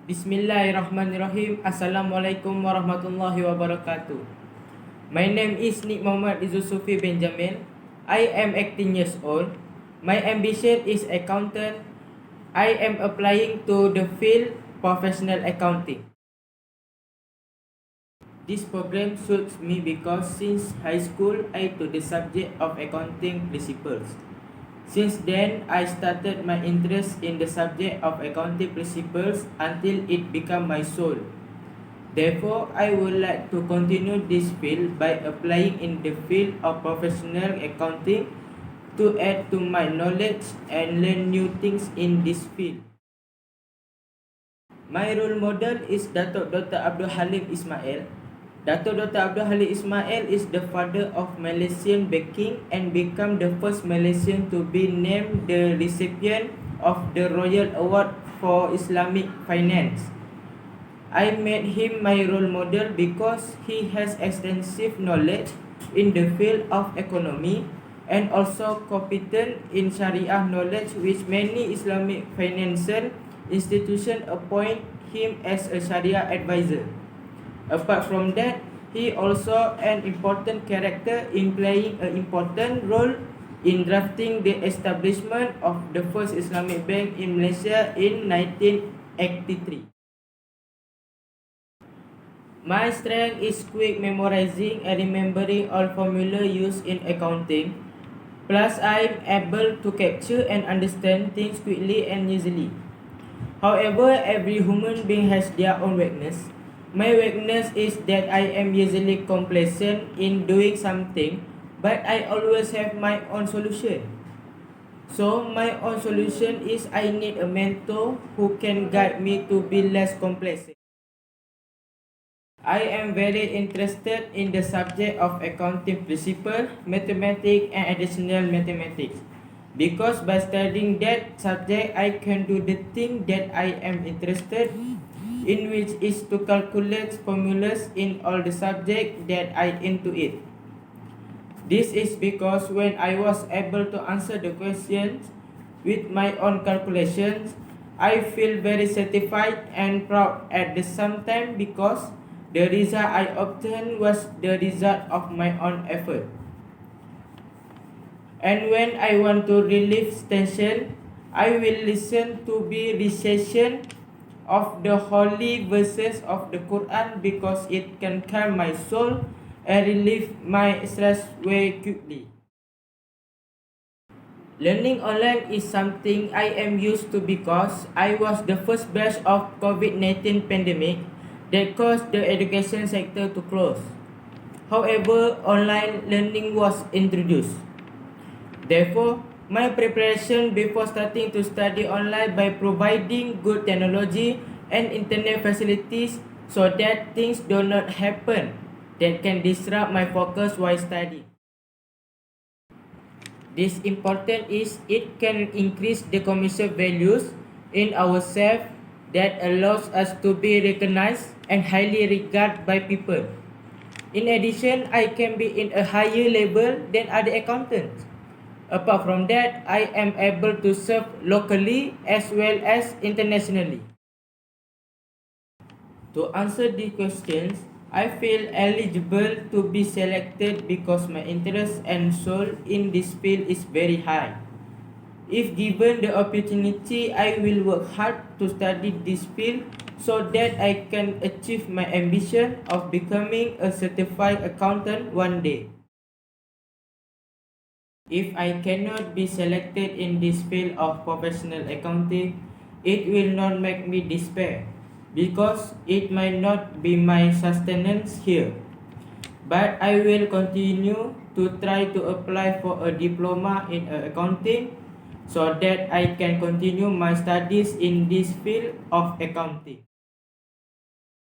Bismillahirrahmanirrahim. Assalamualaikum warahmatullahi wabarakatuh. My name is Nik Muhammad Izusufi Benjamin. I am 18 years old. My ambition is accountant. I am applying to the field professional accounting. This program suits me because since high school I took the subject of accounting principles. Since then, I started my interest in the subject of accounting principles until it became my soul. Therefore, I would like to continue this field by applying in the field of professional accounting to add to my knowledge and learn new things in this field. My role model is Datuk Dr. Abdul Halim Ismail. Datuk Dr. Abdul Halim Ismail is the father of Malaysian banking and became the first Malaysian to be named the recipient of the Royal Award for Islamic Finance. I made him my role model because he has extensive knowledge in the field of economy and also competent in Sharia knowledge, which many Islamic financial institutions appoint him as a Sharia advisor. Apart from that, he also an important character in playing an important role in drafting the establishment of the first Islamic bank in Malaysia in 1983. My strength is quick memorizing and remembering all formula used in accounting. Plus, I am able to capture and understand things quickly and easily. However, every human being has their own weakness. My weakness is that I am usually complacent in doing something, but I always have my own solution. So, my own solution is I need a mentor who can guide me to be less complacent. I am very interested in the subject of accounting principle, mathematics, and additional mathematics. Because by studying that subject, I can do the thing that I am interested in, which is to calculate formulas in all the subject that I into it. This is because when I was able to answer the questions with my own calculations, I feel very satisfied and proud at the same time because the result I obtained was the result of my own effort. And when I want to relieve tension, I will listen to be recitation of the holy verses of the Quran because it can calm my soul and relieve my stress very quickly. Learning online is something I am used to because I was the first batch of COVID-19 pandemic that caused the education sector to close. However, online learning was introduced. Therefore, my preparation before starting to study online by providing good technology and internet facilities so that things do not happen that can disrupt my focus while studying. This important is it can increase the commercial values in ourselves that allows us to be recognized and highly regarded by people. In addition, I can be in a higher level than other accountants. Apart from that, I am able to serve locally as well as internationally. To answer these questions, I feel eligible to be selected because my interest and soul in this field is very high. If given the opportunity, I will work hard to study this field so that I can achieve my ambition of becoming a certified accountant one day. If I cannot be selected in this field of professional accounting, it will not make me despair because it might not be my sustenance here. But I will continue to try to apply for a diploma in accounting so that I can continue my studies in this field of accounting.